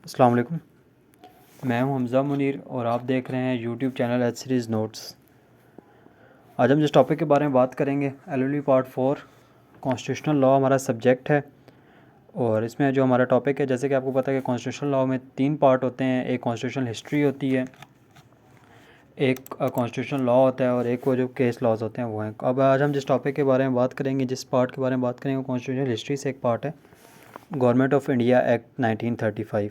अस्सलाम वालेकुम। मैं हूं हमज़ा मुनीर और आप देख रहे हैं YouTube channel H series notes. आज हम जिस टॉपिक के बारे में बात करेंगे एलएलबी पार्ट 4 कॉन्स्टिट्यूशनल लॉ हमारा सब्जेक्ट है। और इसमें जो हमारा टॉपिक है, जैसे कि आपको पता है कि कॉन्स्टिट्यूशनल लॉ में 3 पार्ट होते हैं। एक कॉन्स्टिट्यूशनल हिस्ट्री होती है, एक कॉन्स्टिट्यूशनल लॉ होता है और एक वो जो केस लॉज होते हैं वो हैं। अब आज हम जिस टॉपिक के बारे में बात करेंगे, जिस पार्ट के बारे में बात करेंगे, वो कॉन्स्टिट्यूशनल हिस्ट्री से एक पार्ट है गवर्नमेंट ऑफ इंडिया एक्ट 1935।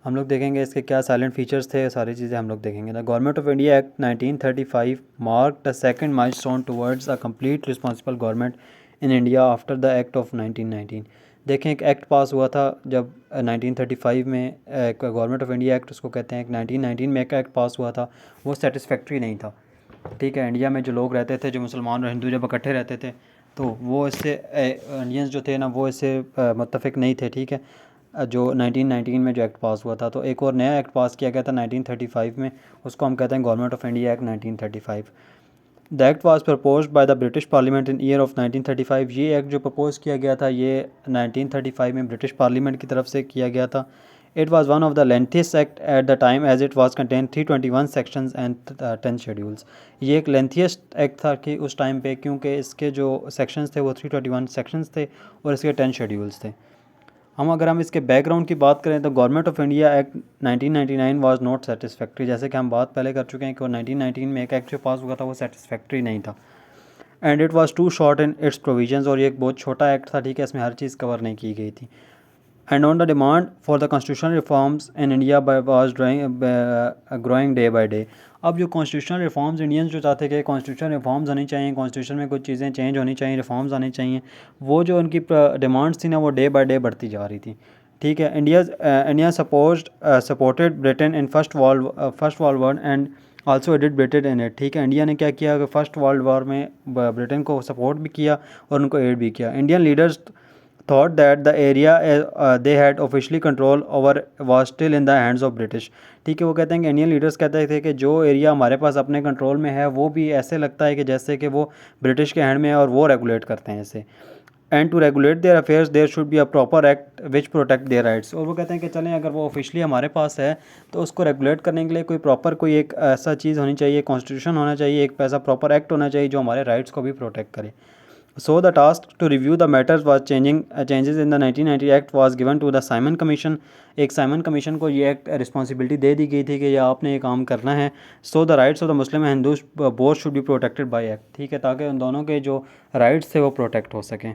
हम लोग देखेंगे इसके क्या साइलेंट फीचर्स थे, सारी चीज़ें हम लोग देखेंगे। The government of India act 1935 mark the second milestone towards a complete responsible government in India after the act of 1919। देखें, एक एक्ट पास हुआ था जब 1935 में, एक गवर्नमेंट ऑफ इंडिया एक्ट उसको कहते हैं। एक 1919 में एक एक्ट पास हुआ था, वो सेटिस्फैक्ट्री नहीं था। ठीक है, इंडिया में जो लोग रहते थे, जो मुसलमान और हिंदू जब इकट्ठे रहते थे, तो वो इससे इंडियंस जो थे ना, वो इससे मुत्तफिक नहीं थे। ठीक है, जो 1919 में जो एक्ट पास हुआ था, तो एक और नया एक्ट पास किया गया था 1935 में, उसको हम कहते हैं government of India act 1935। The act was proposed by the British parliament in year of 1935। ये एक्ट जो प्रपोज किया गया था, ये 1935 में ब्रिटिश पार्लियामेंट की तरफ से किया गया था। It was one of the lengthiest act at the time as it was contain 321 sections and 10 schedules. ये एक लेंथीस्ट एक्ट था कि उस टाइम पे, क्योंकि इसके जो सेक्शंस थे वो 321 सेक्शंस थे और इसके 10 शेड्यूल्स थे। अगर हम इसके बैकग्राउंड की बात करें तो government of India act 1999 was not satisfactory. जैसे कि हम बात पहले कर चुके हैं कि 1919 में एक एक्ट जो पास हुआ था वो सेटिस्फैक्ट्री नहीं था, and it was too short in its provisions. और ये एक बहुत छोटा एक्ट था। ठीक है, इसमें हर चीज़ कवर नहीं की गई थी। And on the demand for the constitutional reforms in India was growing day by day. अब जो कॉन्स्टिट्यूशनल रिफॉर्म्स इंडियंस जो चाहते थे, कॉन्स्टिट्यूशन रिफॉर्म्स होनी चाहिए, कॉन्स्टिट्यूशन में कुछ चीज़ें चेंज होनी चाहिए, रिफॉर्म्स आनी चाहिए, वो जो उनकी डिमांड्स थी ना, वो डे बाई डे बढ़ती जा रही थी। ठीक है, India supported Britain in first world war and also added Britain in it. ठीक है, इंडिया ने क्या किया कि फर्स्ट वर्ल्ड वॉर में ब्रिटेन को सपोर्ट भी किया और उनको एड भी किया। Indian leaders thought that the area they had officially control over was still in the hands of British। ठीक है, वो कहते हैं कि इंडियन लीडर्स कहते थे कि जो एरिया हमारे पास अपने कंट्रोल में है, वो भी ऐसे लगता है कि जैसे कि वो ब्रिटिश के हैंड में है और वो रेगुलेट करते हैं इसे। And to regulate their affairs there should be a proper act which protect their rights. और वो कहते हैं कि चलें, अगर वो ऑफिशियली हमारे पास है तो उसको रेगुलेट करने के लिए कोई प्रॉपर, कोई एक ऐसा चीज़ होनी चाहिए, कॉन्स्टिट्यूशन होना चाहिए, एक ऐसा प्रॉपर एक्ट होना चाहिए जो हमारे राइट्स को भी प्रोटेक्ट करे। So the task to review the matters was changes in the 1990 Act was given to the Simon Commission। एक साइमन कमीशन को ये एक्ट रिस्पॉन्सिबिलिटी दे दी गई थी कि ये आपने ये काम करना है। So the rights of the Muslim and Hindus both should be protected by act. ठीक है, ताकि उन दोनों के जो राइट्स थे वो प्रोटेक्ट हो सकें।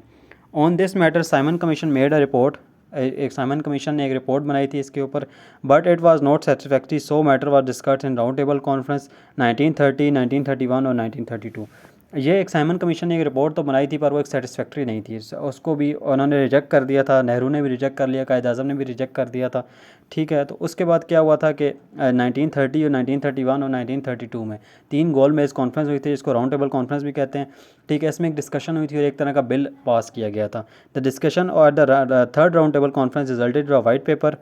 On this matter Simon commission made a report. एक साइमन कमीशन ने एक रिपोर्ट बनाई थी इसके ऊपर, but it was not satisfactory. So matter was discussed in round table conference 1930, 1931 और 1932। ये एक साइमन कमीशन ने एक रिपोर्ट तो बनाई थी, पर वो एक सेटिस्फैक्ट्री नहीं थी। उसको भी उन्होंने रिजेक्ट कर दिया था, नेहरू ने भी रिजेक्ट कर लिया, कायद आज़म ने भी रिजेक्ट कर दिया था। ठीक है, तो उसके बाद क्या हुआ था कि 1930 और 1931 और 1932 में 3 गोल मेज़ कॉन्फ्रेंस हुई थी, जिसको राउंड टेबल कॉन्फ्रेंस भी कहते हैं। ठीक है, इसमें एक डिस्कशन हुई थी और एक तरह का बिल पास किया गया था। द डिस्कशन और the third round table conference resulted a white paper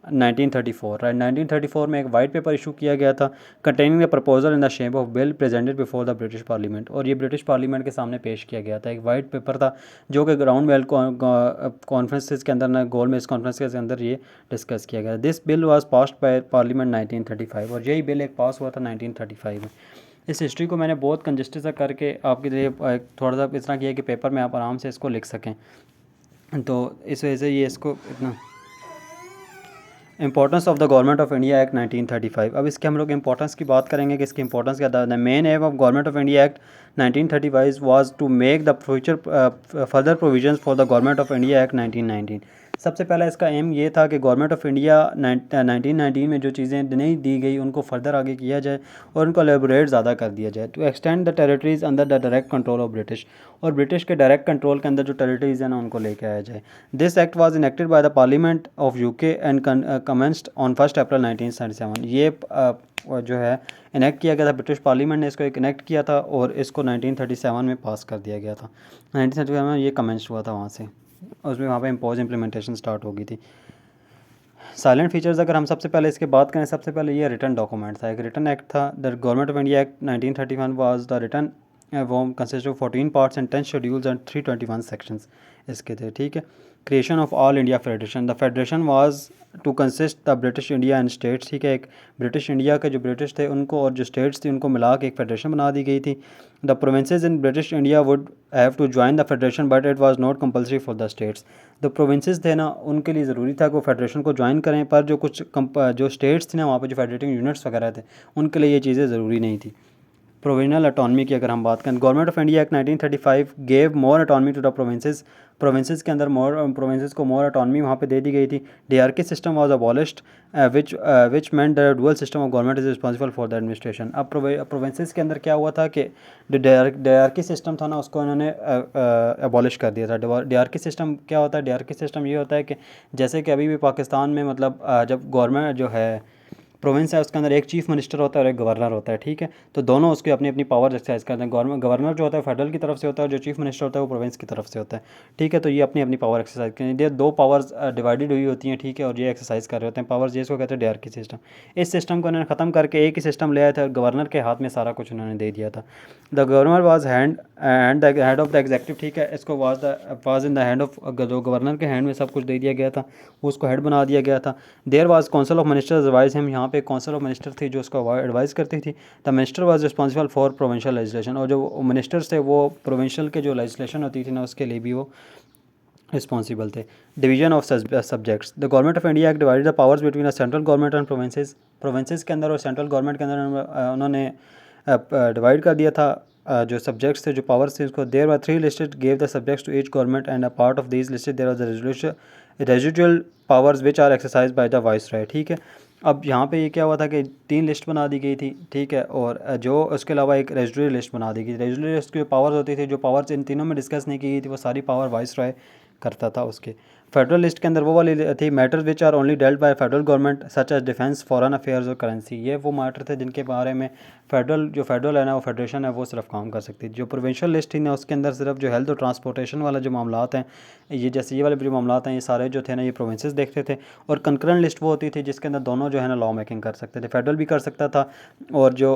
1934। Right, 1934 में एक वाइट पेपर इशू किया गया था containing the proposal in the shape of bill presented before the British parliament. और ये ब्रिटिश पार्लियामेंट के सामने पेश किया गया था। एक वाइट पेपर था जो कि ग्राउंड वेल कॉन्फ्रेंसेस के अंदर ना, गोल मेज कॉन्फ्रेंस के अंदर ये डिस्कस किया गया। This bill was passed by parliament 1935। और यही बिल एक पास हुआ था 1935 में। इस हिस्ट्री को मैंने बहुत कंजस्टेड सा करके आपके लिए थोड़ा सा इस तरह किया कि पेपर में आप आराम से इसको लिख सकें, तो इस वजह से ये इसको इतना importance of the government of India act 1935। अब इसके हम लोग इंपॉर्टेंस की बात करेंगे कि इसकी इंपॉर्टेंस क्या था। The main aim of government of India act 1935 was to make the future further provisions for the government of India act 1919। सबसे पहला इसका एम ये था कि गवर्नमेंट ऑफ इंडिया 1919 में जो चीज़ें नहीं दी गई उनको फर्दर आगे किया जाए और उनको एलेबोरेट ज़्यादा कर दिया जाए। To extend the territories under the direct control of British. और ब्रिटिश के डायरेक्ट कंट्रोल के अंदर जो टेरिटरीज हैं ना, उनको लेके आया जाए। This act was enacted by the parliament of UK and commenced on 1 अप्रैल 1977। ये जो है इनेक्ट किया गया था, ब्रिटिश पार्लियामेंट ने इसको एक इनेक्ट किया था और इसको 1937 में पास कर दिया गया था। 1937 में ये कमेंस हुआ था वहाँ से, उसमें वहाँ पे इम्पोज इम्प्लीमेंटेशन स्टार्ट हो गई थी। साइलेंट फीचर्स अगर हम सबसे पहले इसके बात करें, सबसे पहले ये रिटर्न डॉक्यूमेंट था, एक रिटर्न एक्ट था। The government of India act 1931 was the written वो consist of 14 parts and 10 schedules and 321 sections इसके थे। ठीक है, creation of all India federation. The federation was to consist the British India and states, ठीक है, एक British India के जो ब्रिटिश थे उनको और जो स्टेट्स थी उनको मिला के एक फेडरेशन बना दी गई थी। The provinces in British India would have to join the federation but it was not compulsory for the states. जो प्रोविंसेस थे ना उनके लिए ज़रूरी था कि वो फेडरेशन को ज्वाइन करें, पर जो कुछ जो स्टेट्स थी ना वहाँ पर जो फेडरेटिंग यूनिट्स वगैरह थे उनके लिए ये चीज़ें ज़रूरी नहीं थी। प्रोविजनल अटॉनमी की अगर हम बात करें, government of India act 1935 gave more autonomy to the provinces. Provinces के अंदर प्रोविंसेस को मोर अटॉनमी वहाँ पे दे दी गई थी। DRK system was abolished which meant the dual system of government is responsible for the administration. अब प्रोविंसेस के अंदर क्या हुआ था कि जो डीआरके सिस्टम था ना उसको इन्होंने अबॉलिश कर दिया था। डीआरके सिस्टम क्या होता है? डीआरके सिस्टम ये होता है कि जैसे कि अभी भी पाकिस्तान में मतलब जब गवर्नमेंट जो है प्रोविंस है उसके अंदर एक चीफ़ मिनिस्टर होता है और एक गवर्नर होता है, ठीक है, तो दोनों उसकी अपनी अपनी पावर एक्सरसाइज करते हैं। गवर्नर जो होता है फेडरल की तरफ से होता है और जो चीफ मिनिस्टर होता है वो प्रोविंस की तरफ से होता है, ठीक है, तो ये अपनी अपनी पावर एक्सरसाइज करें। ये दो पावर्स डिवाइडेड हुई होती हैं, ठीक है, और ये एक्सरसाइज कर रहे होते हैं पावर्स, जिसको कहते हैं डीआरके सिस्टम। इस सिस्टम को उन्होंने ख़त्म करके एक ही सिस्टम ले आए थे और गवर्नर के हाथ में सारा कुछ उन्होंने दे दिया था। The governor was hand the head of the executive, ठीक है, इसको was in the hand of, जो गवर्नर के हैंड में सब कुछ दे दिया गया था वो उसको हेड बना दिया गया था। There was council of ministers advise him, यहाँ पे काउंसिल ऑफ मिनिस्टर थी जो उसको एडवाइस करती थी। The minister was responsible for provincial legislation, और जो मिनिस्टर्स थे वो प्रोविंशियल के जो लेजिस्लेशन होती थी ना उसके लिए भी वो रिस्पॉन्सिबल थे। Division of subjects, the government of India divided the powers between the central government and provinces. Provinces के अंदर और सेंट्रल गवर्नमेंट के अंदर उन्होंने डिवाइड कर दिया था जो सब्जेक्ट्स थे, जो पावर्स थे उसको। There were 3 listed gave the subjects to each government and a part of these listed there was the residual powers which are exercise by the viceroy, ठीक है। अब यहाँ पे ये क्या हुआ था कि 3 लिस्ट बना दी गई थी, ठीक है, और जो उसके अलावा एक रेजिडुअल लिस्ट बना दी गई। रेजिडुअल लिस्ट की जो पावर्स होती थी, जो पावर्स इन तीनों में डिस्कस नहीं की गई थी, वो सारी पावर वाइसरॉय करता था उसके। फेडरल लिस्ट के अंदर वो वाली थी matters which are only dealt by federal government such as defence, foreign affairs और करेंसी। ये वो मैटर थे जिनके बारे में फेडरल है ना, वो फेडरेशन है वो सिर्फ काम कर सकती थी। जो प्रोविंशियल लिस्ट थी ना उसके अंदर सिर्फ जो हेल्थ और ट्रांसपोर्टेशन वाला जो मामलात हैं, ये जैसे ये वाले जो मामलात हैं, ये सारे जो थे ना ये प्रोविंसेस देखते थे। और कंकरेंट लिस्ट वो होती थी जिसके अंदर दोनों जो है ना लॉ मेकिंग कर सकते थे, फेडरल भी कर सकता था और जो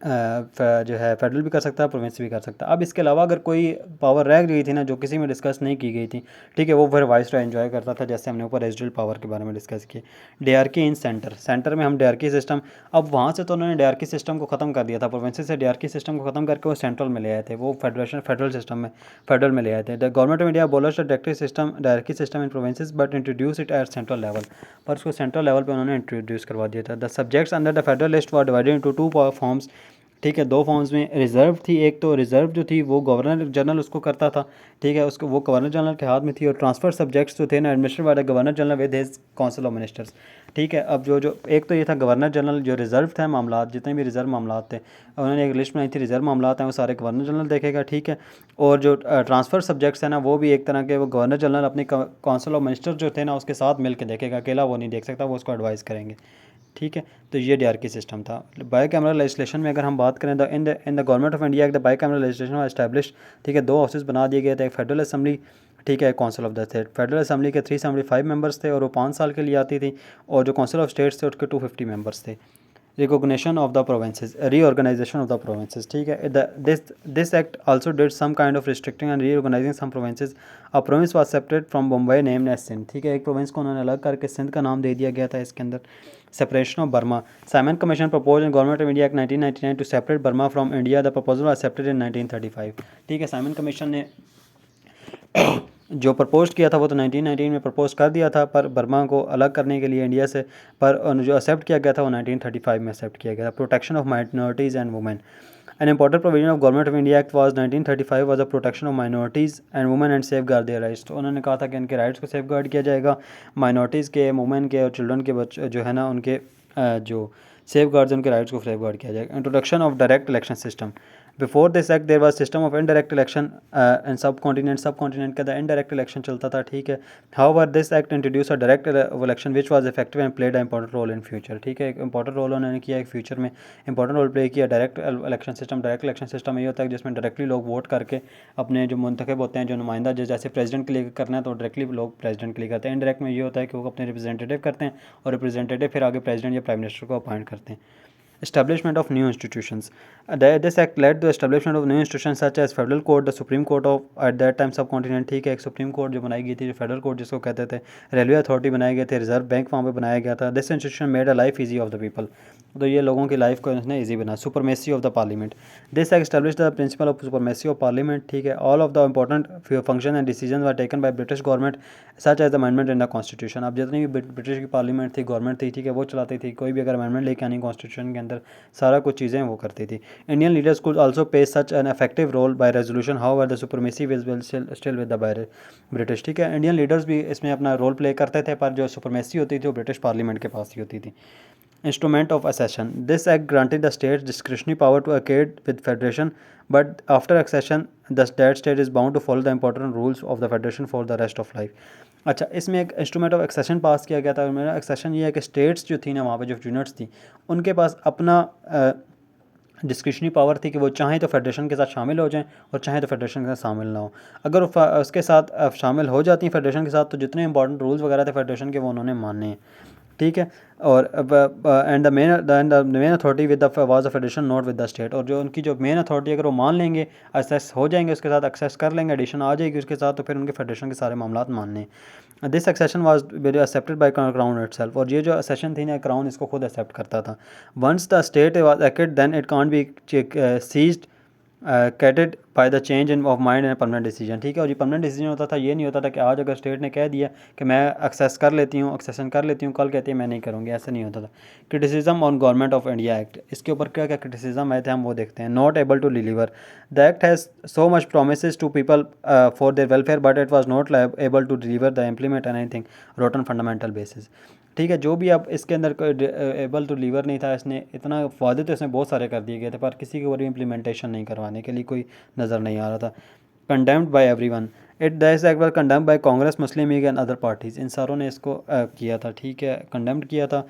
जो है फेडरल भी कर सकता है, प्रोविंस भी कर सकता है। अब इसके अलावा अगर कोई पावर रह गई थी ना जो किसी में डिस्कस नहीं की गई थी, ठीक है, वो फिर वाइसरॉय एंजॉय करता था, जैसे हमने ऊपर रेजिडुअल पावर के बारे में डिस्कस किया। डीआरके इन सेंटर में हम डीआरके सिस्टम, अब वहाँ से तो उन्होंने डीआरके सिस्टम को ख़त्म कर दिया था, प्रोविंस से डीआरके सिस्टम को ख़त्म करके वो सेंट्रल में ले आए थे, वो फेडरल सिस्टम में फेडरल में ले आए थे। The government of India abolished the DRK system in provinces but introduce it at central level, पर उसको सेंट्रल लेवल पर उन्होंने इंट्रोड्यूस करवा दिया था। The subjects under the federal list were divided into 2 forms, ठीक है, 2 फॉर्म्स में। रिज़र्व थी एक, तो रिज़र्व जो थी वो गवर्नर जनरल उसको करता था, ठीक है, उसको वो गवर्नर जनरल के हाथ में थी। और ट्रांसफ़र सब्जेक्ट्स जो थे ना administrated by the governor general with his council of ministers, ठीक है। अब जो जो एक तो ये था गवर्नर जनरल, जो रिज़र्व थे मामला, जितने भी रिज़र्व मामला थे उन्होंने एक लिस्ट बनाई थी, रिज़र्व मामला हैं वो सारे गवर्नर जनरल देखेगा, ठीक है। और जो ट्रांसफ़र सब्जेक्ट्स हैं ना वो भी एक तरह के वो गवर्नर जनरल अपनी काउंसिल ऑफ मिनिस्टर्स जो थे ना उसके साथ मिल के देखेगा, अकेला वो नहीं देख सकता, वो उसको एडवाइस करेंगे, ठीक है। तो ये डीआरके सिस्टम था। बाई कैमरा लेजिस्लेशन में अगर हम बात करें तो in the government of India the by camera legislation was established, ठीक है, 2 ऑफिस बना दिए गए थे, एक फेडरल असम्बली, ठीक है, council of the state. Federal assembly के 375 मेंबर्स थे और वो 5 साल के लिए आती थी, और जो काउंसिल ऑफ स्टेट्स थे उसके 250 मेंबर्स थे। Recognition of the provinces, reorganisation of the provinces, ठीक है। This act also did some kind of restricting and reorganising some provinces. A province was separate from Bombay named as Sindh, ठीक है, एक province को उन्होंने अलग करके सिंध का नाम दे दिया गया था इसके अंदर। Separation of Burma, Simon commission propose in government of India act 1999 to separate Burma from India, the proposal was accepted in 1935, ठीक है। साइमन कमीशन ने जो प्रपोज किया था वो तो 1919 में प्रपोज कर दिया था, पर बर्मा को अलग करने के लिए इंडिया से, पर जो एक्सेप्ट किया गया था वो 1935 में एक्सेप्ट किया गया था। Protection of minorities and women, an important provision of government of India act was 1935 was the protection of minorities and women and safe guard their rights. तो उन्होंने कहा था कि इनके राइट्स को सेफ गार्ड किया जाएगा, माइनॉरिटीज़ के, वुमेन के और चिल्ड्रन के बच्चे जो है ना उनके जो सेफ गार्ड्स उनके राइट्स को सेफ गार्ड किया जाएगा। Introduction of direct election system, before this act there was system of indirect election and subcontinent का इनडायरेक्ट इलेक्शन चलता था, ठीक है। However this act introduce a direct election which was effective and played a important role in future, ठीक है, एक important role उन्होंने किया, एक फ्यूचर में इंपॉर्टेंट रोल प्ले किया। डायरेक्ट इलेक्शन सिस्टम ये होता है जिसमें डायरेक्टली लोग वोट करके अपने जो मुंतखब होते हैं, जो नुमाइंदा, जैसे प्रेसिडेंट के लिए करना है तो डायरेक्टली लोग प्रेसिडेंट के लिए करते हैं। इनडायरेक्ट में ये होता है कि वो अपने रिप्रेजेंटेटिव करते हैं और रिप्रेजेंटेटिव फिर आगे प्रेसिडेंट या प्राइम मिनिस्टर को अपॉइंट करते हैं। Establishment of new institutions. This act led to establishment of new institutions such as Federal Court, the Supreme Court of at that time subcontinent, ठीक है, एक सुप्रीम कोर्ट जो बनाई गई थी, जो फेडरल कोर्ट जिसको कहते थे, रेलवे अथॉरिटी बनाए गए थे, रिजर्व बैंक वहाँ पे बनाया गया था. This institution made a life easy of the people, तो ये लोगों की लाइफ को इसने ईजी बना. Supremacy of the parliament. This act established the principle of supremacy of parliament, ठीक है. All of the important function and decision were taken by British government such as the amendment in the constitution. अब जितनी भी British की parliament थी, government थी, ठीक है, वो चलाती थी. कोई भी अगर अमेंडमेंट लेके आनी कॉन्स्टिट्यूशन के अंदर, सारा कुछ चीज़ें वो करती थी. Indian leaders could also play such an effective role by resolution, however the supremacy will still with the British, ठीक है. इंडियन लीडर्स भी इसमें अपना रोल प्ले करते थे, पर जो सुपरमेसी होती थी वो ब्रिटिश पार्लियामेंट के पास ही होती थी. Instrument of accession. This act granted the states discretionary power to accede with federation, but after accession, that state is bound to follow the important rules of the federation for the rest of life. अच्छा, इसमें एक instrument of accession पास किया गया था. मेरा accession ये है कि स्टेट्स जो थी ना, वहाँ पे जो यूनिट्स थी, उनके पास अपना डिस्क्रिशनरी पावर थी कि वो चाहें तो फेडरेशन के साथ शामिल हो जाएं और चाहें तो फेडरेशन के साथ शामिल ना हो. अगर उसके साथ शामिल हो जाती हैं फेडरेशन के साथ, तो जितने इंपॉर्टेंट रूल्स वगैरह थे फेडरेशन के, वो उन्होंने मानने हैं, ठीक है. और and the main authority with the was the federation not with the state. और जो उनकी जो मेन अथॉरिटी, अगर वो मान लेंगे, एक्सेस हो जाएंगे उसके साथ, एक्सेस कर लेंगे, एडिशन आ जाएगी उसके साथ, तो फिर उनके फेडरेशन के सारे मामलात मानने. This accession was very accepted by crown itself. और ये जो एक्सेशन थी ना, क्राउन इसको खुद एक्सेप्ट करता था. Once the state was acted then it can't be seceded by the change in of mind and permanent decision, ठीक है. और ये परमानेंट डिसीजन होता था, ये नहीं होता था कि आज अगर स्टेट ने कह दिया कि मैं एक्सेस कर लेती हूँ, एक्सेसन कर लेती हूँ, कल कहती है मैं नहीं करूँगी, ऐसा नहीं होता था. Criticism on government of India act. इसके ऊपर क्या क्या क्रिटिसिज्म आए थे हम वो देखते हैं. Not able to deliver. The act has so much promise to people for their welfare, but it was not able to deliver the implement anything wrote on fundamental basis, ठीक है. जो भी अब इसके अंदर एबल टू डिलीवर नहीं था, इसने इतना वादे तो इसमें बहुत सारे कर दिए गए थे, पर किसी के ऊपर इम्प्लीमेंटेशन नहीं करवाने के लिए कोई नज़र नहीं आ रहा था. Condemned by everyone. This act was condemned by Congress, Muslim League and other parties. इन सारों ने इसको किया था, ठीक है, कंडेम्ड किया था.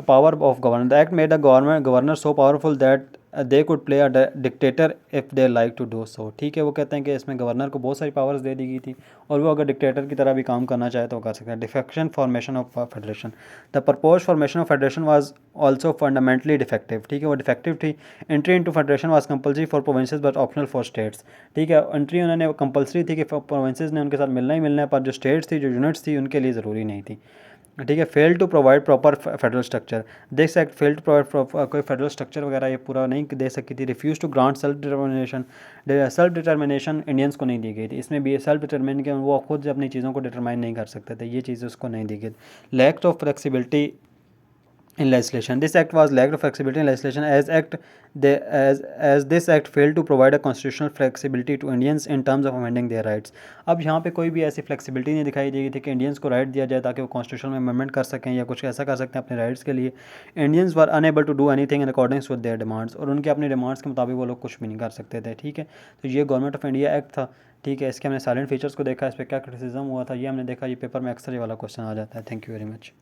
Power of governor. The act made the governor so powerful that they could play a dictator if they like to do so, ठीक है. वो कहते हैं कि इसमें गवर्नर को बहुत सारी पावर्स दे दी गई थी, और वो अगर डिक्टेटर की तरह भी काम करना चाहे तो वो कर सकते हैं. Defection formation of federation. The propose formation of federation was also fundamentally defective, ठीक है, वो डिफेक्टिव थी. Entry into federation was compulsory for provinces but optional for states, ठीक है. एंट्री उन्होंने कंपल्सरी थी कि प्रोविंसेस ने उनके साथ मिलना ही मिलना है, पर जो स्टेट्स थी, जो यूनिट्स थी, उनके लिए ज़रूरी नहीं थी, ठीक है. Fail to provide proper federal structure. This act fail to provide कोई फेडरल स्ट्रक्चर वगैरह ये पूरा नहीं दे सकी थी. Refuse to grant self determination Indians को नहीं दी गई थी. इसमें भी सेल्फ डिटर्मिन के वो खुद अपनी चीज़ों को डिटरमाइन नहीं कर सकते थे, ये चीज़ उसको नहीं दी गई. Lack of flexibility in legislation. This act was lacked of flexibility in legislation as this act failed to provide a constitutional flexibility to Indians in terms of amending their rights. अब यहाँ पे कोई भी ऐसी फ्लेक्सिबिलिटी नहीं दिखाई दी गई थी कि इंडियंस को राइट दिया जाए ताकि वो कॉन्स्टिट्यूशन में अमेंडमेंट कर सकें या कुछ ऐसा कर सकते हैं अपने राइट्स के लिए. Indians were unable to do anything in accordings with their demands. और उनके अपनी डिमांड्स के मुताबिक वो लोग कुछ भी नहीं कर सकते थे, ठीक है. तो ये गवर्नमेंट ऑफ इंडिया एक्ट था, ठीक है. इसके हमने साइलेंट फीचर्स को देखा, इस पर क्या क्रिटिसिज्म हुआ था, ये हमने देखा. ये पेपर में अक्सर ये वाला क्वेश्चन आ जाता है. Thank you very much.